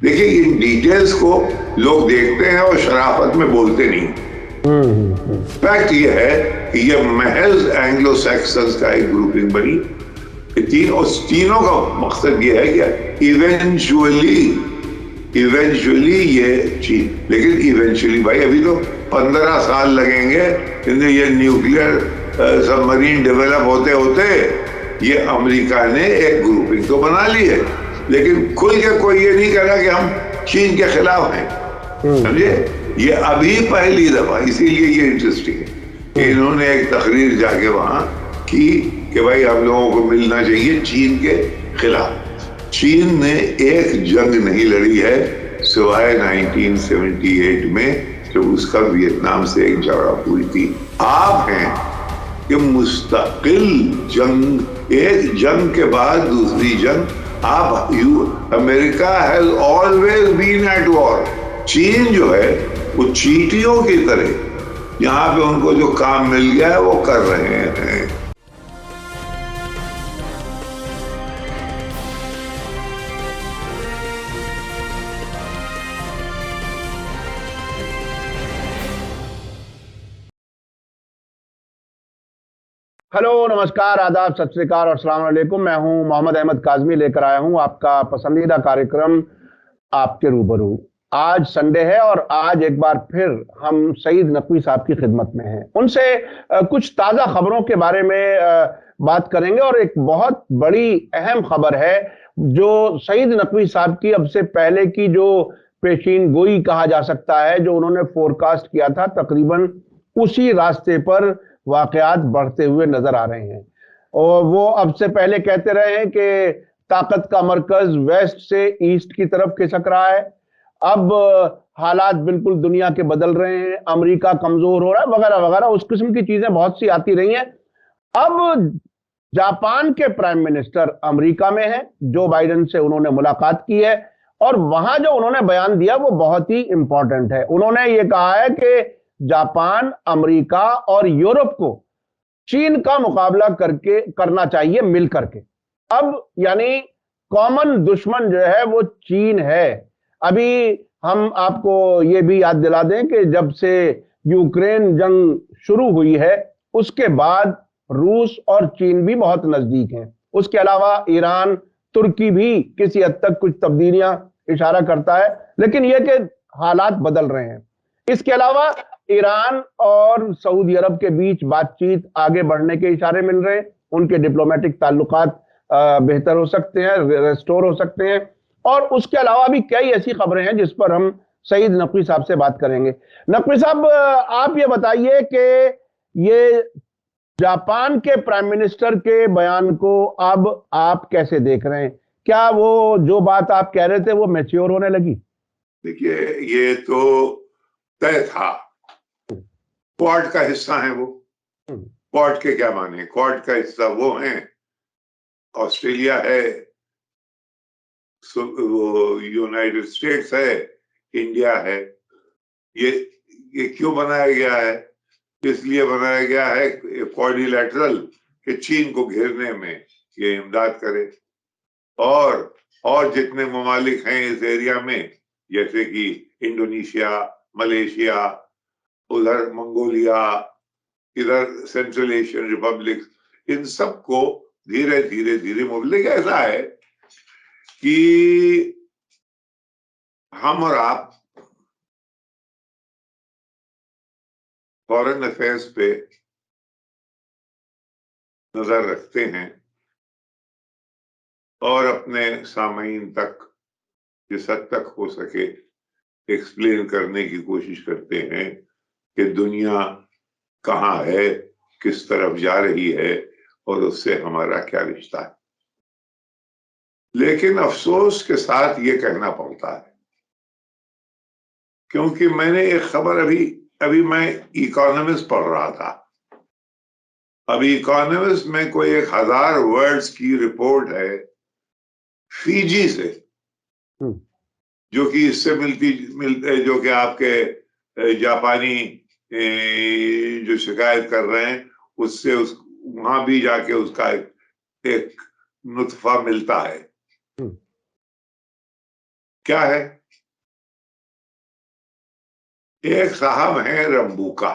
देखिए, in details को लोग देखते हैं और शराफत में बोलते नहीं। फैक्ट ये है कि ये महज एंग्लो सैक्सन्स का एक ग्रुपिंग बनी। तीनों का मकसद ये है कि इवेंचुअली ये चीन, लेकिन इवेंचुअली भाई अभी तो 15 साल लगेंगे ये न्यूक्लियर सबमरीन डेवलप होते होते। ये अमेरिका ने एक ग्रुपिंग तो बना ली है, लेकिन खुल के कोई ये नहीं कह रहा कि हम चीन के खिलाफ हैं, समझे? ये अभी पहली दफा, इसीलिए ये इंटरेस्टिंग है कि इन्होंने एक तकरीर जाके वहां की कि भाई हम लोगों को मिलना चाहिए चीन के खिलाफ। चीन ने एक जंग नहीं लड़ी है सिवाय 1978 में, जब उसका वियतनाम से एक झगड़ा हुई थी। आप हैं कि मुस्तकिल जंग, एक जंग के बाद दूसरी जंग, America has always been at war. चीन जो है वो चींटियों की तरह यहाँ पे उनको जो काम मिल गया है वो कर रहे हैं। हेलो, नमस्कार, आदाब, सत श्री अकाल और अस्सलाम वालेकुम। मैं हूं मोहम्मद अहमद काज़मी, लेकर आया हूं आपका पसंदीदा कार्यक्रम आपके रूबरू। आज संडे है और आज एक बार फिर हम सईद नकवी साहब की खिदमत में हैं। उनसे कुछ ताज़ा खबरों के बारे में बात करेंगे और एक बहुत बड़ी अहम खबर है जो सईद नकवी साहब की अब से पहले की जो पेशीन गोई कहा जा सकता है, जो उन्होंने फोरकास्ट किया था, तकरीबन उसी रास्ते पर वाकयात बढ़ते हुए नजर आ रहे हैं। और वो अब से पहले कहते रहे हैं कि ताकत का मरकज वेस्ट से ईस्ट की तरफ खिसक रहा है। अब हालात बिल्कुल दुनिया के बदल रहे हैं, अमेरिका कमजोर हो रहा है, वगैरह वगैरह, उस किस्म की चीजें बहुत सी आती रही हैं। अब जापान के प्राइम मिनिस्टर अमेरिका में हैं, जो बाइडेन से उन्होंने मुलाकात की है और वहां जो उन्होंने बयान दिया वो बहुत ही इंपॉर्टेंट है। उन्होंने ये कहा है कि जापान, अमेरिका और यूरोप को चीन का मुकाबला करना चाहिए मिल करके। अब यानी कॉमन दुश्मन जो है वो चीन है। अभी हम आपको ये भी याद दिला दें कि जब से यूक्रेन जंग शुरू हुई है उसके बाद रूस और चीन भी बहुत नजदीक हैं। उसके अलावा ईरान, तुर्की भी किसी हद तक कुछ तब्दीलियां इशारा करता है, लेकिन यह कि हालात बदल रहे हैं। इसके अलावा ईरान और सऊदी अरब के बीच बातचीत आगे बढ़ने के इशारे मिल रहे हैं। उनके डिप्लोमेटिक ताल्लुकात बेहतर हो सकते हैं, रेस्टोर हो सकते हैं। और उसके अलावा भी कई ऐसी खबरें हैं जिस पर हम सईद नकवी साहब से बात करेंगे। नकवी साहब, आप ये बताइए कि ये जापान के प्राइम मिनिस्टर के बयान को अब आप कैसे देख रहे हैं? क्या वो जो बात आप कह रहे थे वो मैच्योर होने लगी? देखिए, ये तो तय था, क्वाड का हिस्सा है वो। क्वाड के क्या माने? क्वाड का हिस्सा वो है, ऑस्ट्रेलिया है, वो यूनाइटेड स्टेट्स है, इंडिया है। ये क्यों बनाया गया है? इसलिए बनाया गया है क्वाड्रिलैटरल, कि चीन को घेरने में ये इमदाद करे। और जितने ममालिक हैं इस एरिया में, जैसे कि इंडोनेशिया, मलेशिया, उधर मंगोलिया, इधर सेंट्रल एशियन रिपब्लिक, इन सबको धीरे धीरे धीरे मोबिलिक। ऐसा है कि हम और आप फॉरेन अफेयर्स पे नजर रखते हैं और अपने सामीन तक जिस हद तक हो सके एक्सप्लेन करने की कोशिश करते हैं कि दुनिया कहाँ है, किस तरफ जा रही है और उससे हमारा क्या रिश्ता है। लेकिन अफसोस के साथ ये कहना पड़ता है, क्योंकि मैंने एक खबर अभी मैं इकोनॉमिस्ट पढ़ रहा था। अभी इकोनॉमिस्ट में कोई 1000 वर्ड्स की रिपोर्ट है फीजी से, जो कि इससे मिलते जो कि आपके जापानी जो शिकायत कर रहे हैं उससे वहां भी जाके उसका एक नुत्फा मिलता है क्या है? एक साहब है रंबूका,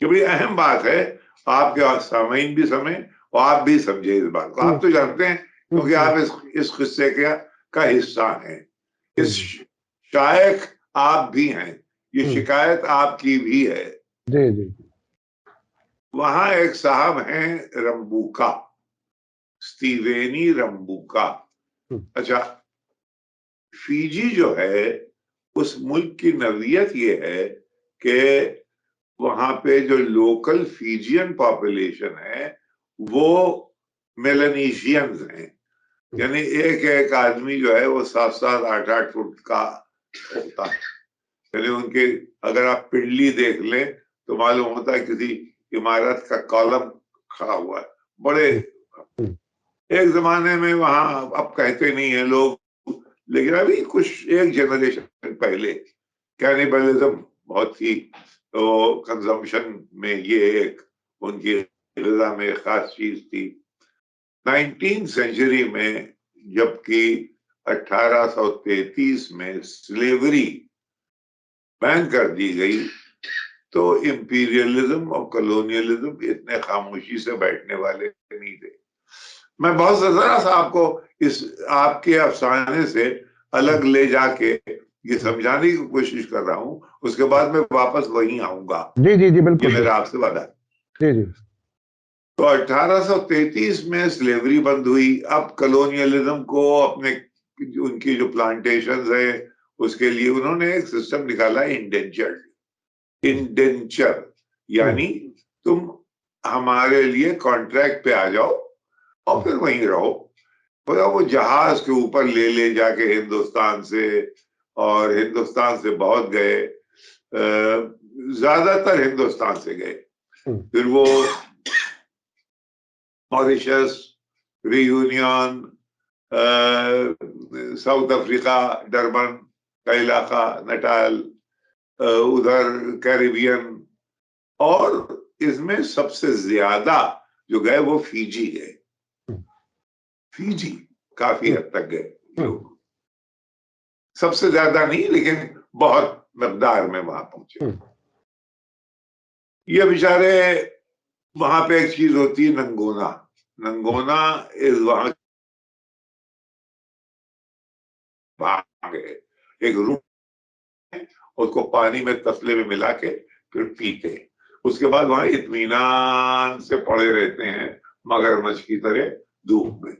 कि भाई अहम बात है, आपके सामईन भी समय और आप भी समझे इस बात को। आप तो जानते हैं क्योंकि आप इस किस्से का हिस्सा हैं, इस शायक आप भी हैं, ये शिकायत आपकी भी है। जी जी। वहां एक साहब हैं रंबूका, स्टीवेनी रंबूका। अच्छा, फीजी जो है उस मुल्क की नवीयत ये है कि वहां पे जो लोकल फीजियन पॉपुलेशन है वो मेलानीशियंस हैं, यानी एक एक आदमी जो है वो 7-7, 8-8 फुट का होता है। यानी उनके, अगर आप पिंडली देख लें तो मालूम होता है किसी इमारत का कॉलम खड़ा हुआ है, बड़े। एक जमाने में वहां, अब कहते नहीं है लोग, लेकिन अभी कुछ एक जनरेशन पहले कैनिबलिज्म बहुत थी, तो कंजम्पशन में ये एक उनकी ग़िज़ा में खास चीज थी। 19th सेंचुरी में जबकि 1833 में स्लेवरी बैन कर दी गई, तो इंपीरियलिज्म और कॉलोनियलिज्म इतने खामोशी से बैठने वाले नहीं थे। मैं बहुत जरा सा आपको इस आपके अफसाने से अलग ले जाके ये समझाने की कोशिश कर रहा हूं, उसके बाद मैं वापस वहीं आऊंगा। जी जी जी, बिल्कुल। ये मेरा आपसे वादा है। जी जी। तो 1833 में स्लेवरी बंद हुई। अब कॉलोनियलिज्म को अपने, उनकी जो प्लांटेशंस है उसके लिए उन्होंने एक सिस्टम निकाला, इंडेंचर, यानी तुम हमारे लिए कॉन्ट्रैक्ट पे आ जाओ और फिर वहीं रहो। वो जहाज के ऊपर ले ले जाके हिंदुस्तान से, और हिंदुस्तान से बहुत गए, ज्यादातर हिंदुस्तान से गए। फिर वो Mauritius, reunion, south Africa, Durban का इलाका, नटाल, उधर कैरिबियन, और इसमें सबसे ज्यादा जो गए वो फीजी गए। फीजी काफी हद तक गए लोग, सबसे ज्यादा नहीं लेकिन बहुत मकदार में वहां पहुंचे। ये बेचारे, वहां पे एक चीज होती है नंगोना। नंगोना इस वहां भाग है, एक रूम, उसको पानी में तसले में मिला के फिर पीते, उसके बाद वहां इत्मीनान से पड़े रहते हैं मगरमच्छ की तरह धूप में।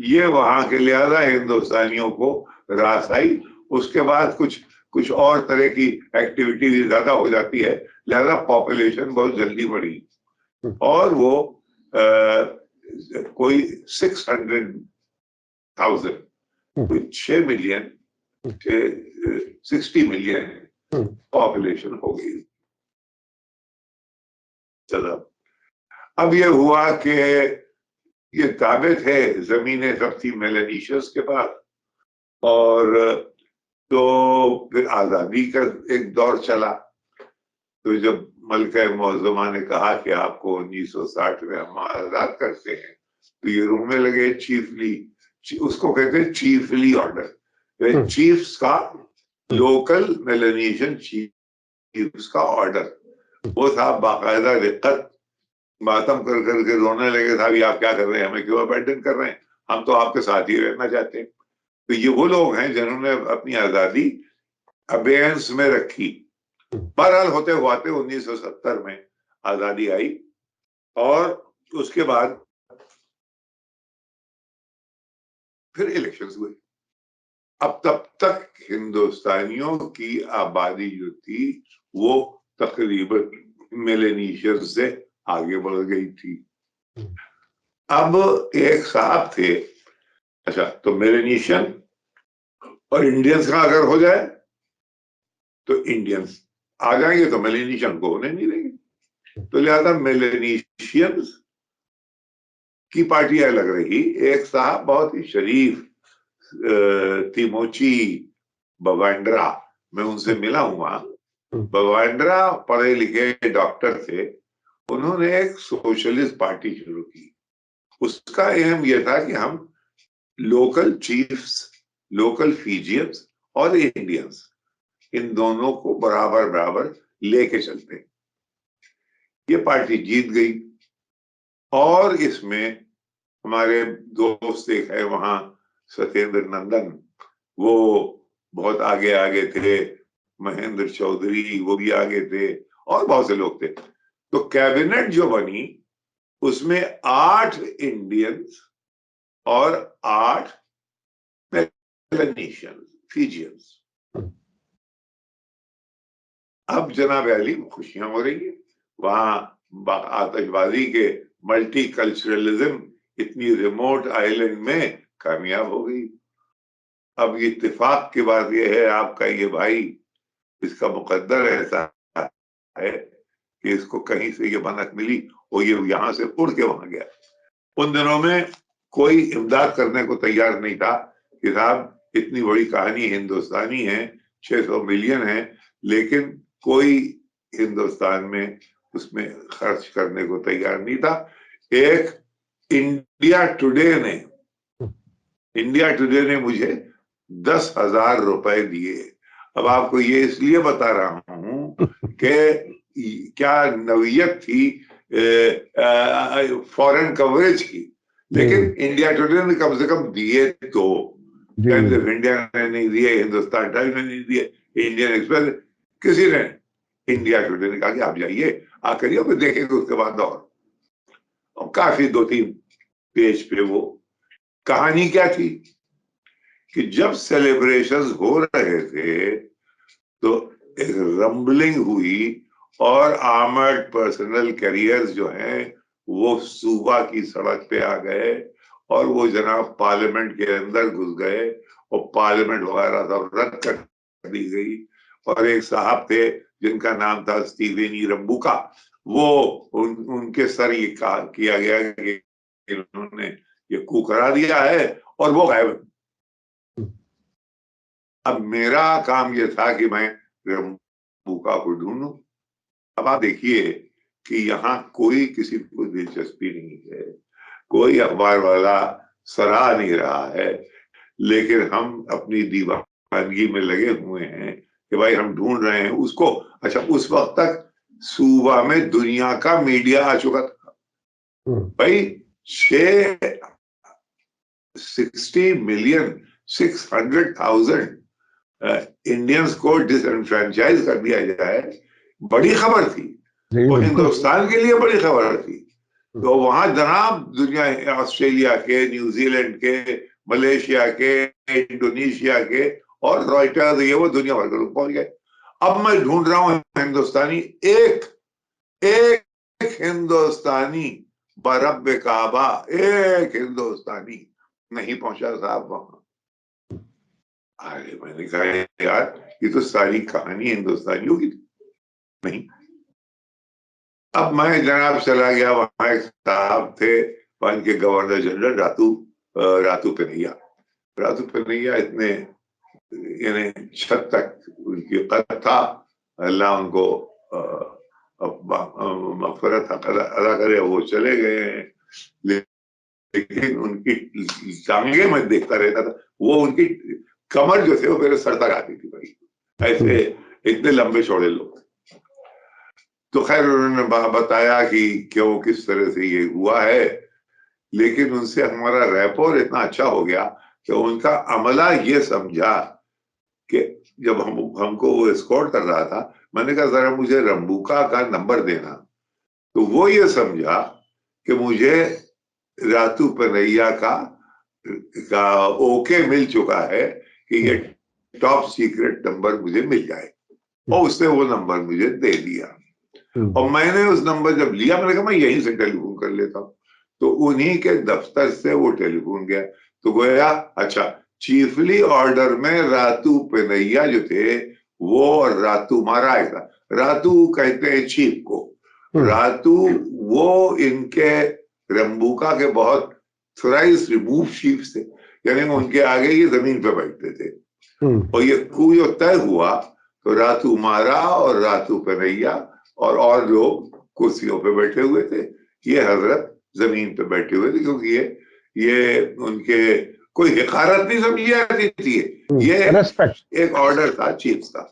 ये वहां के लिहाजा हिंदुस्तानियों को रास आई। उसके बाद कुछ कुछ और तरह की एक्टिविटी भी ज्यादा हो जाती है, लिहाजा पॉपुलेशन बहुत जल्दी बढ़ी, और वो कोई 600,000, कोई 6 मिलियन, 60 मिलियन पॉपुलेशन हो गई। चलो, अब ये हुआ कि ये ताबित है जमीनें सब थी मेलानीशियस के पास, और तो फिर आजादी का एक दौर चला। तो जब मलका मुअज़्ज़मा ने कहा कि आपको 1960 में हम आजाद करते हैं, तो ये रोने लगे। चीफली, उसको कहते हैं चीफली ऑर्डर, चीफ्स का, लोकल मेलानीशियन चीफ्स का ऑर्डर। वो साहब बाकायदा रिक्कत मातम कर करके रोने लगे, साहब ये आप क्या कर रहे हैं, हमें क्यों अबैंडन कर रहे हैं, हम तो आपके साथ ही रहना चाहते हैं। तो ये वो लोग हैं जिन्होंने अपनी आजादी अबेयंस में रखी। बहरहाल होते हुआते 1970 में आजादी आई, और उसके बाद फिर इलेक्शंस हुए। अब तब तक हिंदुस्तानियों की आबादी जो थी वो तकरीबन मेलेनीशियन से आगे बढ़ गई थी। अब एक साहब थे, अच्छा, तो मेलेनीशियन और इंडियंस का अगर हो जाए तो इंडियंस आ जाएंगे, तो मेलेनीशियन को होने नहीं देंगे, तो लिहाजा मेलेनीशियंस की पार्टी अलग रही। एक साहब बहुत ही शरीफ, तिमोची बवांड्रा, मैं उनसे मिला हूं वहां। बवांड्रा पढ़े लिखे डॉक्टर थे, उन्होंने एक सोशलिस्ट पार्टी शुरू की। उसका एम यह था कि हम लोकल चीफ्स, लोकल फीजियंस और इंडियंस, इन दोनों को बराबर बराबर लेके चलते हैं। ये पार्टी जीत गई और इसमें हमारे दोस्त एक है वहां, सत्येंद्र नंदन, वो बहुत आगे आगे थे, महेंद्र चौधरी वो भी आगे थे, और बहुत से लोग थे। तो कैबिनेट जो बनी उसमें 8 इंडियंस और 8 मेलनीशियंस, फीजियंस। अब जनाब अली खुशियां हो रही है, वहां आतंकवादी के मल्टी कल्चरलिज्म इतनी रिमोट आइलैंड में कामयाब हो गई। अब इत्तेफाक की बात यह है, आपका ये भाई, इसका मुकद्दर ऐसा है कि इसको कहीं से ये बनक मिली और ये यहां से उड़ के वहां गया। उन दिनों में कोई इमदाद करने को तैयार नहीं था कि साहब इतनी बड़ी कहानी हिंदुस्तानी है, 600 मिलियन है, लेकिन कोई हिंदुस्तान में उसमें खर्च करने को तैयार नहीं था। एक इंडिया टुडे ने मुझे 10,000 रुपए दिए। अब आपको ये इसलिए बता रहा हूं कि क्या नवीयत थी फॉरेन कवरेज की, लेकिन इंडिया टुडे ने कम से कम दिए। तो टाइम्स ऑफ इंडिया ने नहीं दिए, हिंदुस्तान टाइम्स ने नहीं दिए, इंडियन एक्सप्रेस, किसी ने, इंडिया टुडे ने कहा कि आप जाइए, आकर फिर देखेंगे उसके बाद। और काफी 2-3 पेज पे वो कहानी क्या थी कि जब सेलिब्रेशंस हो रहे थे तो एक रंबलिंग हुई और आर्मर्ड पर्सनल कैरियर्स जो हैं वो सूबा की सड़क पे आ गए और वो जनाब पार्लियामेंट के अंदर घुस गए और पार्लियामेंट वगैरह सब रद्द कर दी गई। और एक साहब थे जिनका नाम था स्टीवन ई रंबुका, वो उनके सर ये किया गया कि उन्होंने ये कू करा दिया है और वो गायब। अब मेरा काम ये था कि मैं रंबुका को ढूंढूं। अब आप देखिए कि यहाँ कोई किसी को दिलचस्पी नहीं है, कोई अखबार वाला सराह नहीं रहा है, लेकिन हम अपनी दीवानगी में लगे हुए हैं कि भाई हम ढूंढ रहे हैं उसको। अच्छा, उस वक्त तक सूबा में दुनिया का मीडिया आ चुका था भाई। 60,600,000 इंडियंस को डिसएनफ्रेंचाइज कर दिया जाए, बड़ी खबर थी, वो हिंदुस्तान के लिए बड़ी खबर थी। तो वहां जनाब दुनिया, ऑस्ट्रेलिया के, न्यूजीलैंड के, मलेशिया के, इंडोनेशिया के और रॉयटर्स, ये वो दुनिया भर के लोग पहुंच गए। अब मैं ढूंढ रहा हूं हिंदुस्तानी, एक हिंदुस्तानी, बरब्बे काबा एक हिंदुस्तानी नहीं पहुंचा साहब वहां। अरे मैंने कहा यार ये तो सारी कहानी हिंदुस्तानियों की नहीं। अब मैं जनाब चला गया, वहां एक साहब थे, वहां के गवर्नर जनरल रातू कन्हैया इतने, यानी छत तक उनकी कद था, अल्लाह उनको मगफरत अदा करे, वो चले गए हैं। लेकिन उनकी टांगे मैं देखता रहता था, वो उनकी कमर जो थे वो मेरे सर तक आती थी भाई, ऐसे इतने लंबे चौड़े लोग। तो खैर उन्होंने बताया कि क्यों किस तरह से ये हुआ है, लेकिन उनसे हमारा रैपोर इतना अच्छा हो गया कि उनका अमला ये समझा कि जब हमको वो एस्कॉर्ट कर रहा था, मैंने कहा जरा मुझे रंबुका का नंबर देना, तो वो ये समझा कि मुझे रातू कन्हैया का ओके मिल चुका है कि ये टॉप सीक्रेट नंबर मुझे मिल जाए, और उसने वो नंबर मुझे दे दिया। और मैंने उस नंबर जब लिया, मैंने कहा मैं यहीं से टेलीफोन कर लेता हूँ। तो उन्हीं के दफ्तर से वो टेलीफोन गया, तो गोया अच्छा चीफली ऑर्डर में रातू कन्हैया जो थे वो, रातू मारा था, रातू कहते हैं चीफ को, रातू वो इनके रंबुका के बहुत थ्राइस रिमूव चीफ थे, यानी उनके आगे ये जमीन पे बैठते थे। और ये coup जो तय हुआ तो रातू मारा और रातू कन्हैया और लोग कुर्सियों पे बैठे हुए थे, ये हजरत जमीन पे बैठे हुए थे, क्योंकि ये उनके कोई हिकारत नहीं समझी जाती थी। ये रेस्पेक्ट। एक ऑर्डर था चीफ का।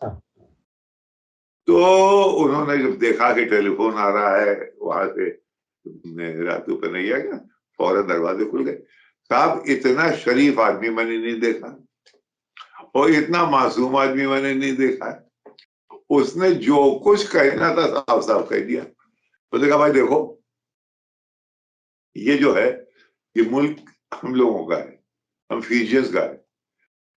तो उन्होंने जब देखा कि टेलीफोन आ रहा है वहां से, रातू पे नहीं आ गया, फौरन दरवाजे खुल गए। साहब इतना शरीफ आदमी मैंने नहीं देखा और इतना मासूम आदमी मैंने नहीं देखा है। उसने जो कुछ कहना था साफ साफ कह दिया। उसने कहा भाई देखो, ये जो है ये मुल्क हम लोगों का है, हम फीजियंस का है।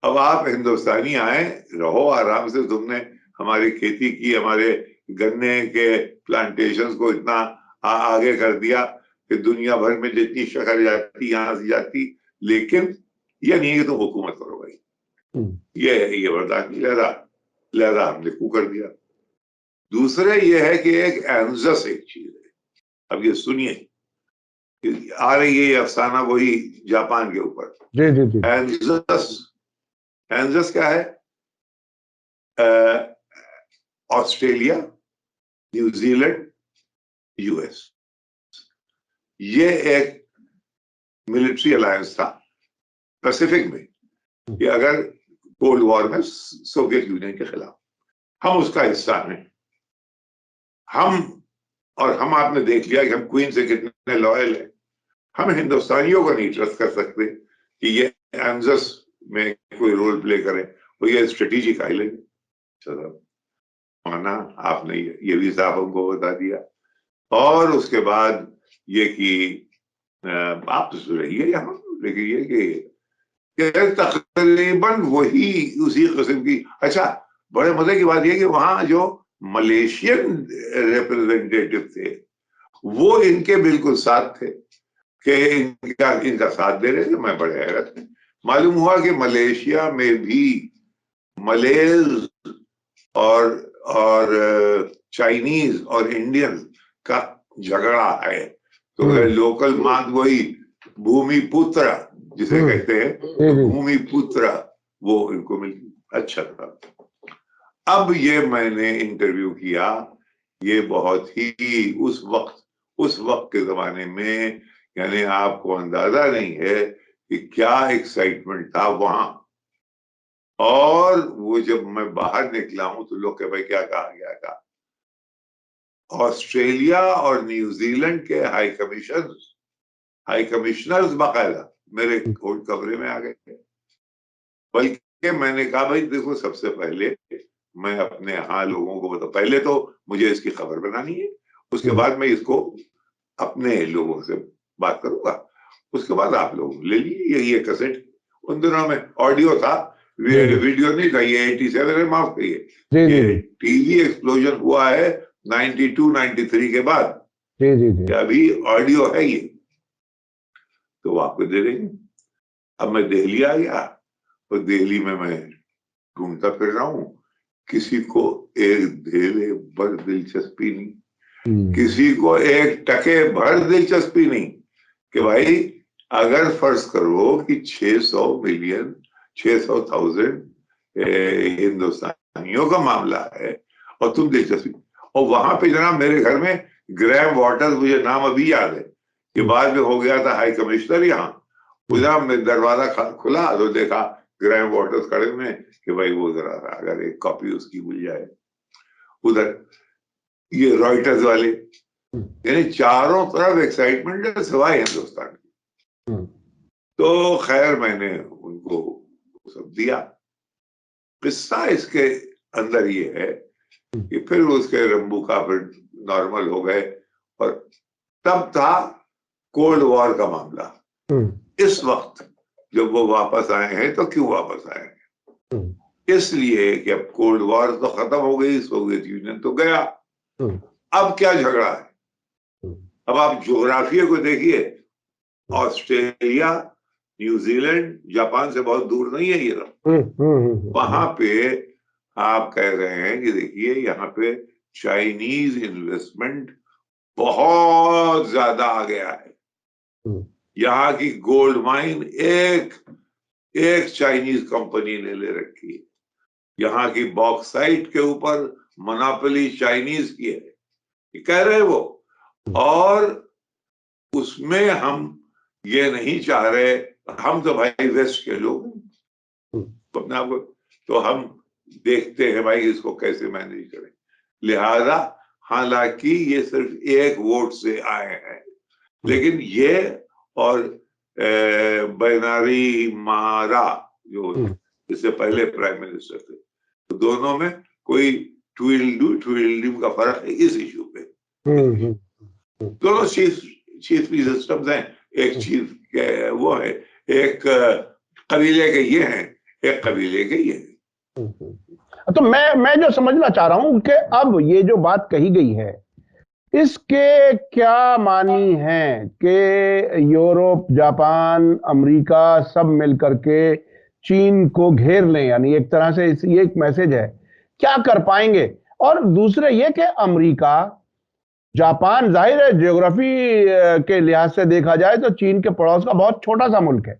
अब आप हिंदुस्तानी आए, रहो आराम से। तुमने हमारी खेती की, हमारे गन्ने के प्लांटेशंस को इतना आगे कर दिया कि दुनिया भर में जितनी शक्कर जाती यहां से जाती, लेकिन ये नहीं है कि तुम हुकूमत करो भाई। ये बर्दाश्त नहीं, लिहाजा हमने कू कर दिया। दूसरे ये है कि एक एंजस एक चीज है। अब ये सुनिए, आ रही है ये अफसाना वही जापान के ऊपर। जी जी जी। एंजस क्या है? ऑस्ट्रेलिया, न्यूजीलैंड, यूएस, ये एक मिलिट्री अलायंस था पैसिफिक में कि अगर कोल्ड वॉर में सोवियत यूनियन के खिलाफ, हम उसका हिस्सा हैं। हम आपने देख लिया कि हम क्वीन से कितने लॉयल हैं। हम हिंदुस्तानियों को नहीं ट्रस्ट कर सकते कि ये एंजस में कोई रोल प्ले करें, और ये स्ट्रेटेजिक आइलैंड। चलो माना, आपने ये भी साहब हमको बता दिया। और उसके बाद ये कि आप तो रहिए यहाँ, लेकिन ये कि तकरीबन वही उसी किस्म की। अच्छा, बड़े मजे की बात यह कि वहां जो मलेशियन रिप्रेजेंटेटिव थे वो इनके बिल्कुल साथ थे कि इनका साथ दे रहे थे। मैं बड़े हैरत में मालूम हुआ कि मलेशिया में भी मलेज और चाइनीज और इंडियन का झगड़ा है। तो लोकल मांग वही भूमिपुत्र जिसे कहते हैं, तो भूमिपुत्र वो इनको मिली। अच्छा था। अब ये मैंने इंटरव्यू किया, ये बहुत ही उस वक्त के जमाने में, यानी आपको अंदाजा नहीं है कि क्या एक्साइटमेंट था वहां। और वो जब मैं बाहर निकला हूं तो लोग कहे भाई क्या कहा गया था। ऑस्ट्रेलिया और न्यूजीलैंड के हाई कमिश्नर्स बाकायदा मेरे कोर्ट कमरे में आ गए थे। बल्कि मैंने कहा भाई देखो, सबसे पहले मैं अपने यहाँ लोगों को बता, पहले तो मुझे इसकी खबर बनानी है, उसके बाद मैं इसको अपने लोगों से बात करूंगा, उसके बाद आप लोग ले लीजिए। ये कैसेट उन दिनों में ऑडियो था, वीडियो नहीं था। ये 87 में, माफ करिए, ये टीवी एक्सप्लोजन हुआ है 92-93 के बाद। अभी ऑडियो है ये, तो वो आपको दे देंगे। अब मैं दिल्ली आ गया और दिल्ली में मैं घूमता फिर रहा हूँ। किसी को एक धेले भर दिलचस्पी नहीं, किसी को एक टके भर दिलचस्पी नहीं कि भाई अगर फर्ज करो कि 600,000 हिंदुस्तानियों का मामला है और तुम दिलचस्पी। और वहां पे जनाब मेरे घर में ग्रैम वाटर्स, मुझे नाम अभी याद है कि बाद में हो गया था हाई कमिश्नर यहाँ, उधर दरवाजा खुला तो देखा ग्रैम वाटर्स खड़े में कि भाई वो जरा अगर एक कॉपी उसकी मिल जाए। उधर ये रॉयटर्स वाले, यानी चारों तरफ एक्साइटमेंट है सिवाय हिंदुस्तान की। तो खैर मैंने उनको सब दिया। किस्सा इसके अंदर ये है कि फिर उसके रंबू का फिर नॉर्मल हो गए। और तब था कोल्ड वॉर का मामला। इस वक्त जब वो वापस आए हैं, तो क्यों वापस आए हैं? इसलिए कि अब कोल्ड वॉर तो खत्म हो गई, सोवियत यूनियन तो गया। अब क्या झगड़ा है? अब आप ज्योग्राफिया को देखिए, ऑस्ट्रेलिया, न्यूजीलैंड जापान से बहुत दूर नहीं है ये लोग। वहां पे आप कह रहे हैं कि देखिए यहाँ पे चाइनीज इन्वेस्टमेंट बहुत ज्यादा आ गया है। यहाँ की गोल्ड माइन एक चाइनीज कंपनी ने ले रखी है। यहाँ की बॉक्साइट के ऊपर मोनोपोली चाइनीज की है, ये कह रहे वो। और उसमें हम ये नहीं चाह रहे हम तो भाई वेस्ट के लोग हैं अपने आप को, तो हम देखते हैं भाई इसको कैसे मैनेज करें। लिहाजा हालांकि ये सिर्फ एक वोट से आए हैं, लेकिन ये और बैनारी मारा जो इससे पहले प्राइम मिनिस्टर थे, तो दोनों में कोई ट्विल्डू का फर्क है इस इशू पे। दोनों चीफ सिस्टम्स हैं, एक चीफ के वो है, एक कबीले के ये हैं, एक कबीले के ये हैं। तो मैं जो समझना चाह रहा हूं कि अब ये जो बात कही गई है इसके क्या मानी है कि यूरोप, जापान, अमेरिका सब मिलकर के चीन को घेर लें, यानी एक तरह से ये एक मैसेज है, क्या कर पाएंगे? और दूसरे ये कि अमेरिका, जापान जाहिर है ज्योग्राफी के लिहाज से देखा जाए तो चीन के पड़ोस का बहुत छोटा सा मुल्क है,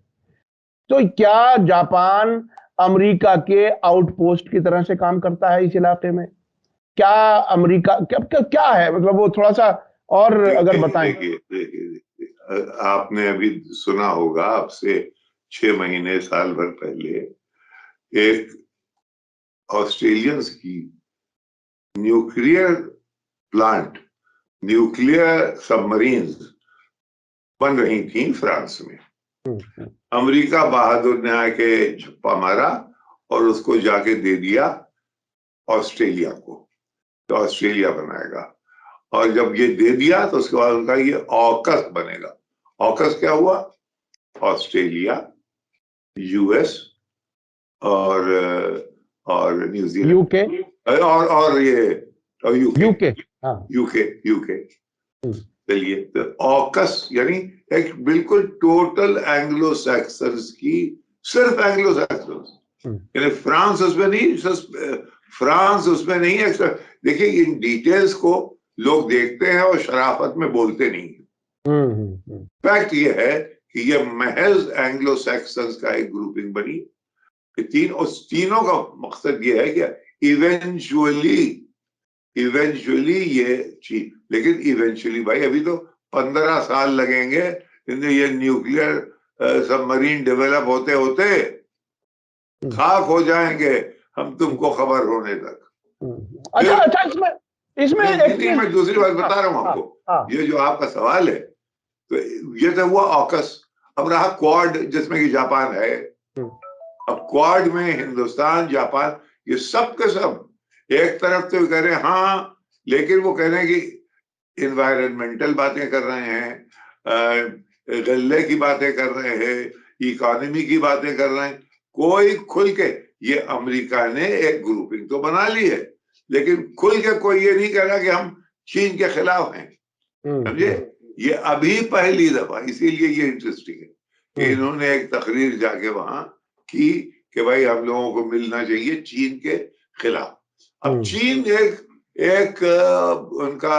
तो क्या जापान अमेरिका के आउटपोस्ट की तरह से काम करता है इस इलाके में? क्या अमेरिका क्या है, मतलब वो थोड़ा सा और अगर बताएं। देखिए, आपने अभी सुना होगा, आपसे 6 महीने साल भर पहले एक ऑस्ट्रेलियंस की न्यूक्लियर प्लांट, न्यूक्लियर सबमरीन्स बन रही थी फ्रांस में। अमेरिका बहादुर ने आके झप्पा मारा और उसको जाके दे दिया ऑस्ट्रेलिया को, तो ऑस्ट्रेलिया बनाएगा। और जब ये दे दिया तो उसके बाद उनका ये ऑकस बनेगा। ऑकस क्या हुआ? ऑस्ट्रेलिया, यूएस और न्यूजीलैंड, यूके और ये यूके यूके। चलिए, तो ऑकस यानी एक बिल्कुल टोटल एंग्लो सैक्सन्स की, सिर्फ एंग्लो सैक्सन्स, यानी फ्रांस उसमें नहीं, फ्रांस उसमें नहीं है। देखिए, इन डिटेल्स को लोग देखते हैं और शराफत में बोलते नहीं। फैक्ट ये है कि ये महज एंग्लो सैक्सन्स का एक ग्रुपिंग बनी। तीनों का मकसद ये है कि इवेंचुअली ये चीज, लेकिन इवेंचुअली भाई अभी तो 15 साल लगेंगे ये न्यूक्लियर सबमरीन डेवलप होते होते खाक हो जाएंगे हम तुमको खबर होने तक। अच्छा, इसमें मैं दूसरी बात बता रहा हूं आपको। ये जो आपका सवाल है, तो ये तो हुआ ऑकस। अब रहा क्वाड, जिसमें कि जापान है। अब क्वाड में हिंदुस्तान, जापान, ये सब के सब एक तरफ तो कह रहे हैं हाँ, लेकिन वो कह रहे हैं कि इन्वायरमेंटल बातें कर रहे हैं, गल्ले की बातें कर रहे हैं, इकोनॉमी की बातें कर रहे हैं। कोई खुल के, ये अमेरिका ने एक ग्रुपिंग तो बना ली है, लेकिन खुल के कोई ये नहीं कह रहा कि हम चीन के खिलाफ हैं, समझे? ये अभी पहली दफा, इसीलिए ये इंटरेस्टिंग है कि इन्होंने एक तकरीर जाके वहां की कि भाई हम लोगों को मिलना चाहिए चीन के खिलाफ। अब चीन एक उनका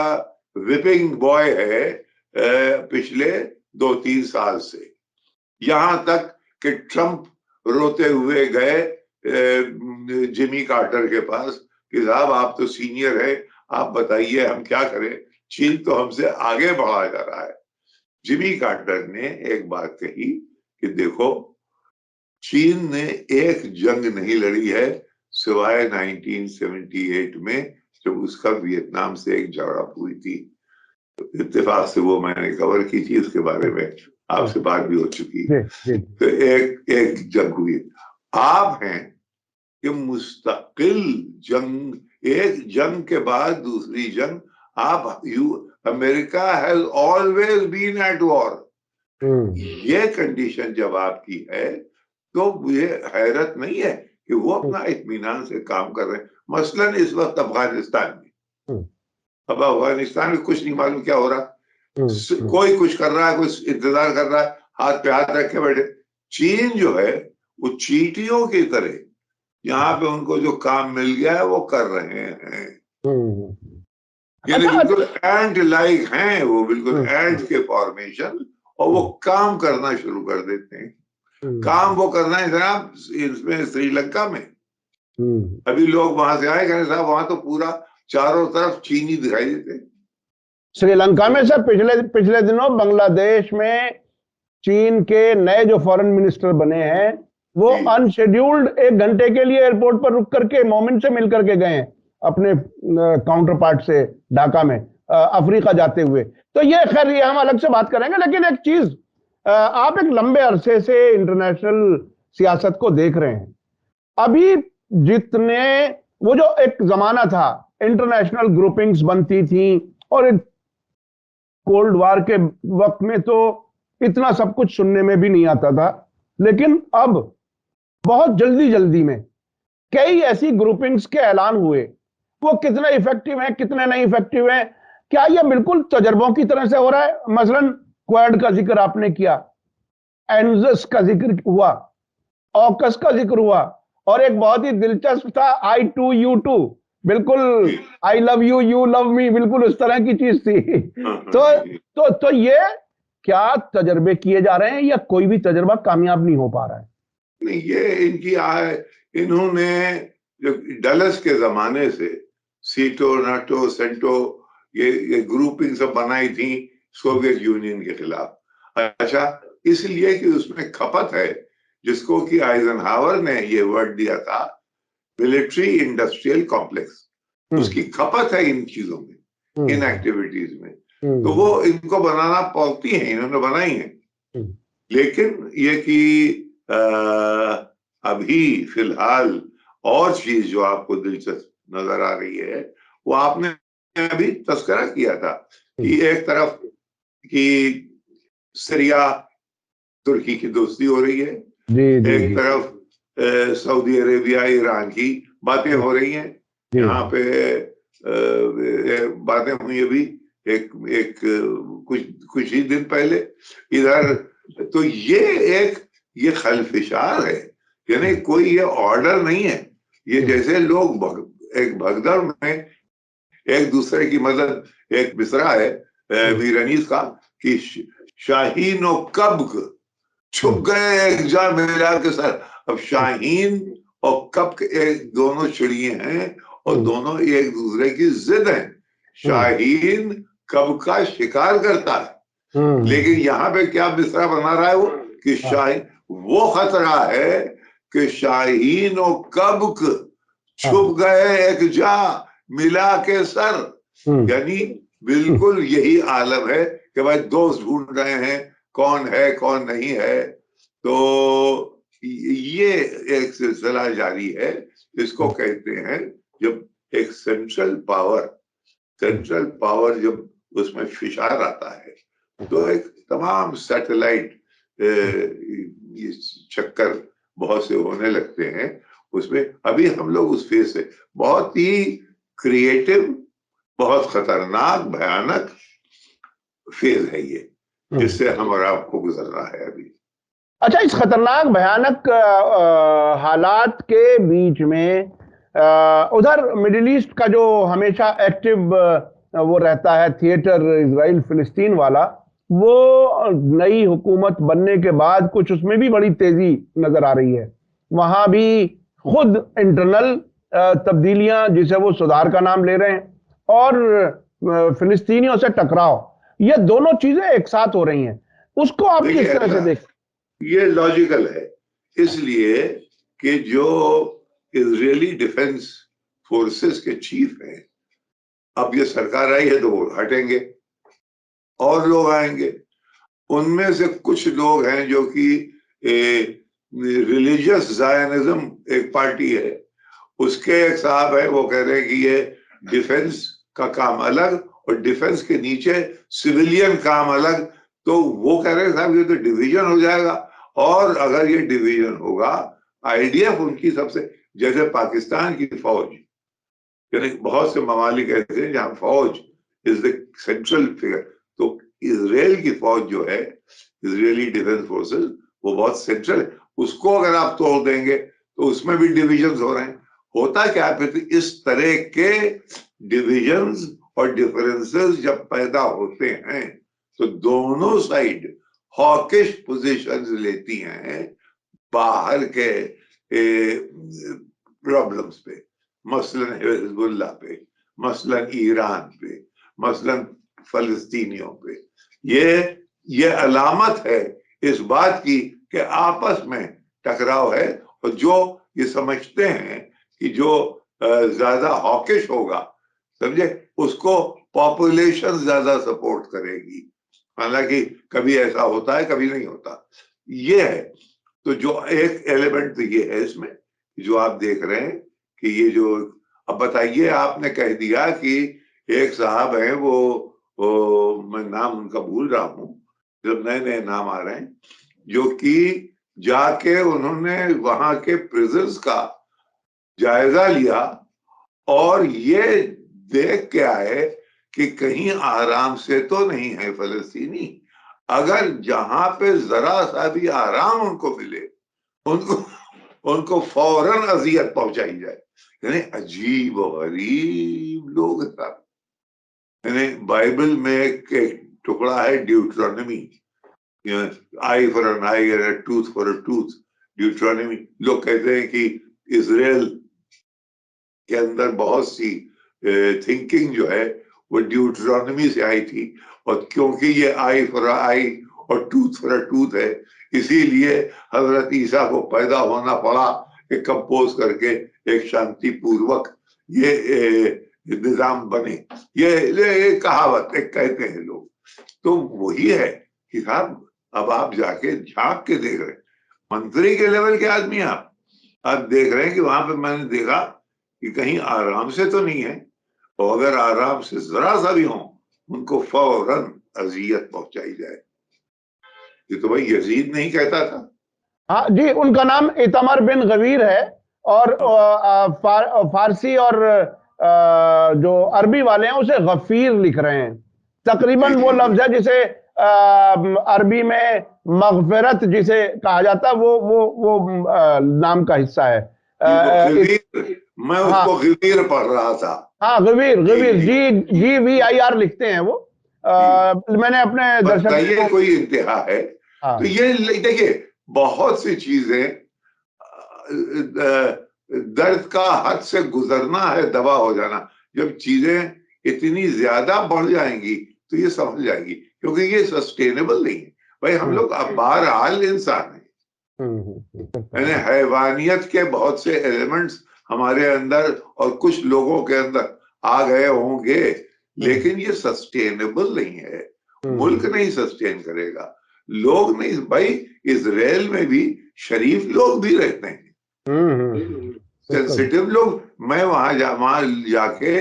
विपिंग बॉय है पिछले 2-3 साल से, यहां तक कि ट्रंप रोते हुए गए जिमी कार्टर के पास कि साहब आप तो सीनियर है, आप बताइए हम क्या करें, चीन तो हमसे आगे बढ़ा जा रहा है। जिमी कार्टर ने एक बात कही कि देखो, चीन ने एक जंग नहीं लड़ी है सिवाय 1978 में, जब उसका वियतनाम से एक झड़प हुई थी। तो इत्तेफाक से वो मैंने कवर की थी, उसके बारे में आपसे बात भी हो चुकी है। तो एक जंग हुई। आप हैं कि मुस्तकिल जंग, एक जंग के बाद दूसरी जंग, आप America has always been at war. ये कंडीशन जब आपकी है तो मुझे हैरत नहीं है कि वो अपना इत्मीनान से काम कर रहे हैं। मसलन इस वक्त अफगानिस्तान में, अब अफगानिस्तान में कुछ नहीं मालूम क्या हो रहा, कोई कुछ कर रहा है, कोई इंतजार कर रहा है, हाथ पे हाथ रखे बैठे। चीन जो है वो चींटियों की तरह यहाँ पे उनको जो काम मिल गया है वो कर रहे हैं, यानी बिल्कुल एंट लाइक हैं वो, बिल्कुल एंट के फॉर्मेशन, और वो काम करना शुरू कर देते हैं। काम वो करना है जनाब इसमें श्रीलंका में। अभी लोग वहां से आए, कहने साहब वहां तो पूरा चारों तरफ चीनी दिखाई देते। श्रीलंका में सर पिछले दिनों बांग्लादेश में चीन के नए जो फॉरेन मिनिस्टर बने हैं वो अनशेड्यूल्ड 1 घंटे के लिए एयरपोर्ट पर रुक करके मोमिन से मिल करके गए हैं अपने काउंटर पार्ट से ढाका में अफ्रीका जाते हुए। तो ये खैर ये हम अलग से बात करेंगे, लेकिन एक चीज, आप एक लंबे अरसे से इंटरनेशनल सियासत को देख रहे हैं। अभी जितने वो जो एक जमाना था इंटरनेशनल ग्रुपिंग्स बनती थी और एक कोल्ड वार के वक्त में तो इतना सब कुछ सुनने में भी नहीं आता था, लेकिन अब बहुत जल्दी जल्दी में कई ऐसी ग्रुपिंग्स के ऐलान हुए। वो कितने इफेक्टिव हैं कितने नहीं इफेक्टिव हैं, क्या ये बिल्कुल तजर्बों की तरह से हो रहा है? मसलन क्वाड का जिक्र आपने किया, एनजस का जिक्र हुआ, ऑकस का जिक्र हुआ, और एक बहुत ही दिलचस्प था I2U2, बिल्कुल I love you you love me, बिल्कुल उस तरह की चीज थी। तो ये क्या तजर्बे किए जा रहे हैं या कोई भी तजर्बा कामयाब नहीं हो पा रहा है? नहीं, ये इन्होंने जो डलस के जमाने से सीटो नाटो सेंटो ये ग्रुपिंग सब बनाई थी सोवियत यूनियन के खिलाफ। अच्छा, इसलिए कि उसमें खपत है, जिसको कि आइजनहावर ने ये वर्ड दिया था, मिलिट्री इंडस्ट्रियल कॉम्प्लेक्स। उसकी खपत है इन चीजों में, इन एक्टिविटीज में। तो वो इनको बनाना पड़ती है, इन्होंने बनाई है। लेकिन ये कि अभी फिलहाल और चीज जो आपको दिलचस्प नजर आ रही है, वो आपने अभी तस्करा किया था कि एक तरफ कि सीरिया तुर्की की दोस्ती हो रही है, एक तरफ सऊदी अरेबिया ईरान की बातें हो रही हैं। यहाँ पे बातें हुई अभी एक कुछ ही दिन पहले इधर। तो ये खलफिशार है, यानी कोई ये ऑर्डर नहीं है। ये जैसे लोग एक भगदड़ में एक दूसरे की मदद, एक मिसरा है मीरानीस का कि शाहीन और कब्क छुप गए एक जा मिला के सर। अब शाहीन और कब्क एक दोनों चिड़िए हैं और दोनों एक दूसरे की जिद हैं। शाहीन कब्क का शिकार करता है, लेकिन यहाँ पे क्या मिसरा बना रहा है वो कि शाहीन, वो खतरा है कि शाहीन और कब्क छुप गए एक जा मिला के सर। यानी बिल्कुल यही आलम है कि भाई दोस्त ढूंढ रहे हैं, कौन है कौन नहीं है। तो ये एक सिलसिला जारी है। इसको कहते हैं जब एक सेंट्रल पावर जब उसमें फिशार आता है, तो एक तमाम सैटेलाइट ये चक्कर बहुत से होने लगते हैं उसमें। अभी हम लोग उस फेज से, बहुत ही क्रिएटिव, बहुत खतरनाक भयानक फेज है ये, जिससे हम और आपको गुजरना है अभी। अच्छा, इस खतरनाक भयानक हालात के बीच में उधर मिडिल ईस्ट का जो हमेशा एक्टिव वो रहता है थिएटर इजराइल फिलिस्तीन वाला, वो नई हुकूमत बनने के बाद कुछ उसमें भी बड़ी तेजी नजर आ रही है। वहां भी खुद इंटरनल तब्दीलियां, जिसे वो सुधार का नाम ले रहे हैं, और फिलिस्तीनियों से टकराव, ये दोनों चीजें एक साथ हो रही हैं। उसको आप किस तरह से देख? ये लॉजिकल है, इसलिए कि जो इजरायली डिफेंस फोर्सेस के चीफ हैं, अब ये सरकार आई है तो वो हटेंगे और लोग आएंगे। उनमें से कुछ लोग हैं जो कि रिलीजियस जायनिज्म एक पार्टी है, उसके एक साहब है, वो कह रहे हैं कि ये डिफेंस का काम अलग और डिफेंस के नीचे सिविलियन काम अलग। तो वो कह रहे हैं साहब ये तो डिवीजन हो जाएगा, और अगर ये डिवीजन होगा, आईडीएफ उनकी सबसे, जैसे पाकिस्तान की फौज, यानी बहुत से ममालिक ऐसे हैं जहां फौज इज द सेंट्रल फिगर, तो इजराइल की फौज जो है, इजरायली डिफेंस फोर्सेस, वो बहुत सेंट्रल है। उसको अगर आप तोड़ देंगे तो उसमें भी डिविजन्स हो रहे हैं। होता क्या फिर, इस तरह के डिविजन्स और डिफरेंसेस जब पैदा होते हैं तो दोनों साइड हॉकिश पोजीशंस लेती हैं बाहर के प्रॉब्लम्स पे, मसलन हिजबुल्ला पे, मसलन ईरान पे, मसलन फलस्तीनियों पे। ये अलामत है इस बात की कि आपस में टकराव है, और जो ये समझते हैं कि जो ज्यादा हॉकिश होगा, समझे, उसको पॉपुलेशन ज्यादा सपोर्ट करेगी। हालांकि कभी ऐसा होता है, कभी नहीं होता, ये है। तो जो एक एलिमेंट तो ये है इसमें, जो आप देख रहे हैं कि ये जो, अब बताइए, आपने कह दिया कि एक साहब है वो मैं नाम उनका भूल रहा हूं, जब नए नए नाम आ रहे हैं, जो कि जाके उन्होंने वहां के प्रिजन्स का जायजा लिया और ये देख के आए कि कहीं आराम से तो नहीं है फलस्तीनी। अगर जहां पे जरा सा भी आराम उनको मिले, उनको फौरन अजियत पहुंचाई जाए। यानी अजीब गरीब लोग हैं। यानी बाइबल में एक टुकड़ा है Deuteronomy, eye for an eye and a tooth for a tooth. Deuteronomy, लोग कहते हैं कि इजराइल के अंदर बहुत सी थिंकिंग जो है वो ड्यूट्रोनमी से आई थी, और क्योंकि ये आई फॉर आई और टूथ फॉर अ टूथ है, इसीलिए हजरत ईसा को पैदा होना पड़ा एक कंपोज करके एक शांति पूर्वक ये निजाम बने। ये कहावत एक कहते हैं लोग। तो वही है कि साहब, अब आप जाके झांक के देख रहे हैं, मंत्री के लेवल के आदमी आप देख रहे हैं कि वहां पे मैंने देखा कि कहीं आराम से तो नहीं है, और अगर आराम से जरा सा भी हो, उनको फौरन अजियत पहुंचाई जाए। ये तो भाई यजीद नहीं कहता था। हाँ जी, उनका नाम इतमर बिन गवीर है, और फारसी और जो अरबी वाले हैं उसे गफीर लिख रहे हैं। तकरीबन वो लफ्ज है जिसे अरबी में मगफिरत जिसे कहा जाता है, वो नाम का हिस्सा है। मैं हाँ, उसको गवीर पढ़ रहा था। हाँ, गवीर, गवीर, GVIR लिखते हैं वो। मैंने अपने दर्शकों को, कोई इंतहा है। हाँ, तो ये देखिए, बहुत सी चीजें, दर्द का हद से गुजरना है, दवा हो जाना। जब चीजें इतनी ज्यादा बढ़ जाएंगी तो ये समझ जाएगी, क्योंकि ये सस्टेनेबल नहीं है भाई। हम लोग अब बहरहाल इंसान हैं, यानी हैवानियत के बहुत से एलिमेंट्स हमारे अंदर और कुछ लोगों के अंदर आ गए होंगे, लेकिन ये सस्टेनेबल नहीं है। मुल्क नहीं सस्टेन करेगा, लोग नहीं भाई। इजराइल में भी शरीफ लोग भी रहते हैं, सेंसिटिव लोग। मैं वहां जाके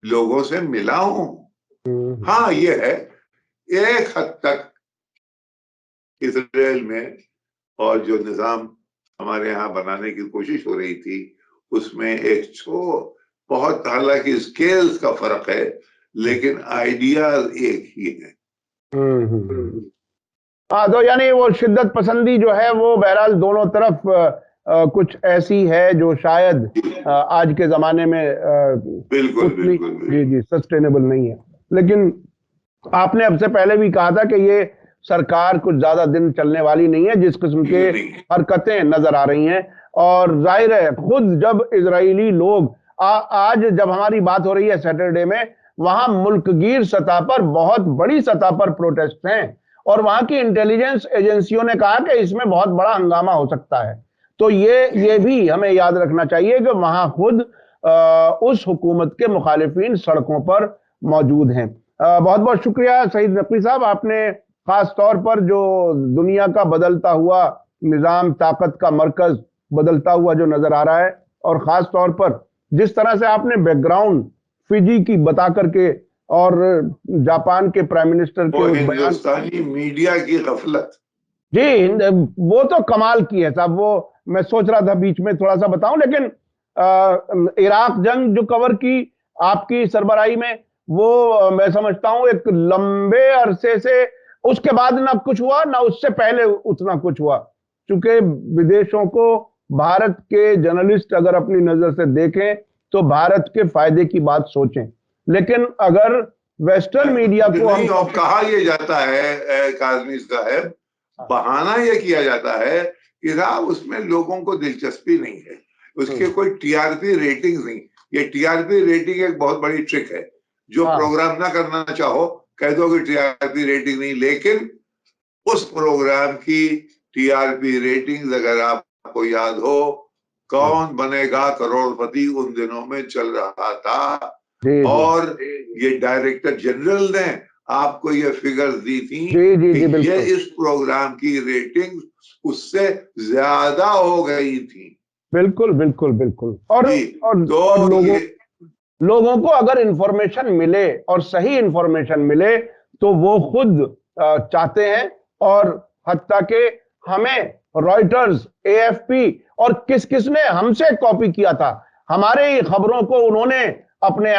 लोगों से मिला हूं। हाँ, ये है एक हद तक इजराइल में, और जो निजाम हमारे यहाँ बनाने की कोशिश हो रही थी, उसमें एक बहुत, हालांकि स्केल्स का फर्क है, लेकिन आइडियाज एक ही है। हाँ, तो यानी वो शिद्दत पसंदी जो है वो बहरहाल दोनों तरफ कुछ ऐसी है जो शायद आज के जमाने में बिल्कुल उतनी, बिल्कुल जी जी, सस्टेनेबल नहीं है। लेकिन आपने अब से पहले भी कहा था कि ये सरकार कुछ ज्यादा दिन चलने वाली नहीं है, जिस किस्म के हरकतें नजर आ रही हैं। और जाहिर है, खुद जब इजरायली लोग आज जब हमारी बात हो रही है सैटरडे में, वहां मुल्कगीर सतह पर, बहुत बड़ी सतह पर प्रोटेस्ट हैं, और वहां की इंटेलिजेंस एजेंसियों ने कहा कि इसमें बहुत बड़ा हंगामा हो सकता है। तो ये भी हमें याद रखना चाहिए कि वहां खुद उस हुकूमत के मुखालिफिन सड़कों पर मौजूद हैं। बहुत बहुत शुक्रिया सईद नकवी साहब, आपने खास तौर पर जो दुनिया का बदलता हुआ निजाम, ताकत का मरकज बदलता हुआ जो नजर आ रहा है, और खास तौर पर जिस तरह से आपने बैकग्राउंड फिजी की बता करके, और जापान के प्राइम मिनिस्टर के उस हिंदुस्तानी मीडिया की गफलत, जी, वो तो कमाल की है साहब। वो मैं सोच रहा था बीच में थोड़ा सा बताऊं, लेकिन इराक जंग जो कवर की आपकी सरबराही में, वो मैं समझता हूं एक लंबे अरसे से, उसके बाद ना कुछ हुआ, ना उससे पहले उतना कुछ हुआ। क्योंकि विदेशों को भारत के जर्नलिस्ट अगर अपनी नजर से देखें तो भारत के फायदे की बात सोचें, लेकिन अगर वेस्टर्न मीडिया को हम कहा यह जाता है काज़मी साहब, बहाना यह किया जाता है कि साहब उसमें लोगों को दिलचस्पी नहीं है, उसके कोई टीआरपी रेटिंग नहीं। ये टीआरपी रेटिंग एक बहुत बड़ी ट्रिक है। जो प्रोग्राम ना करना चाहो, कह दो कि टीआरपी रेटिंग नहीं, लेकिन उस प्रोग्राम की टीआरपी रेटिंग्स अगर आपको याद हो, कौन बनेगा करोड़पति उन दिनों में चल रहा था, और ये डायरेक्टर जनरल ने आपको ये फिगर्स दी थी कि ये इस प्रोग्राम की रेटिंग उससे ज्यादा हो गई थी। बिल्कुल बिल्कुल बिल्कुल। और लोगों को अगर इंफॉर्मेशन मिले और सही इंफॉर्मेशन मिले तो वो खुद चाहते हैं, और हत्ता के हमें रॉयटर्स, एएफपी और किस किस ने हमसे कॉपी किया था, हमारे खबरों को उन्होंने अपने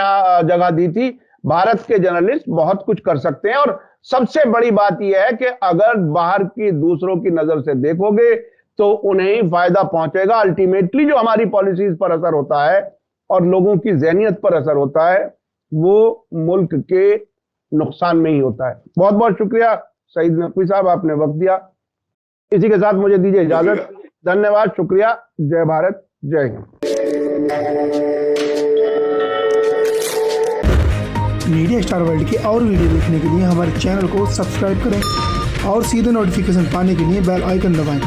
जगह दी थी। भारत के जर्नलिस्ट बहुत कुछ कर सकते हैं, और सबसे बड़ी बात यह है कि अगर बाहर की दूसरों की नजर से देखोगे तो उन्हें ही फायदा पहुंचेगा। अल्टीमेटली जो हमारी पॉलिसीज पर असर होता है और लोगों की ज़हनियत पर असर होता है वो मुल्क के नुकसान में ही होता है। बहुत बहुत शुक्रिया सईद नकवी साहब, आपने वक्त दिया। इसी के साथ मुझे दीजिए इजाजत। धन्यवाद, शुक्रिया। जय भारत, जय हिंद। मीडिया स्टार वर्ल्ड के और वीडियो देखने के लिए हमारे चैनल को सब्सक्राइब करें और सीधे नोटिफिकेशन पाने के लिए बेल आइकन दबाएं।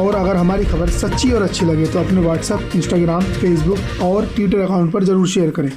और अगर हमारी खबर सच्ची और अच्छी लगे तो अपने व्हाट्सएप, इंस्टाग्राम, फेसबुक और ट्विटर अकाउंट पर जरूर शेयर करें।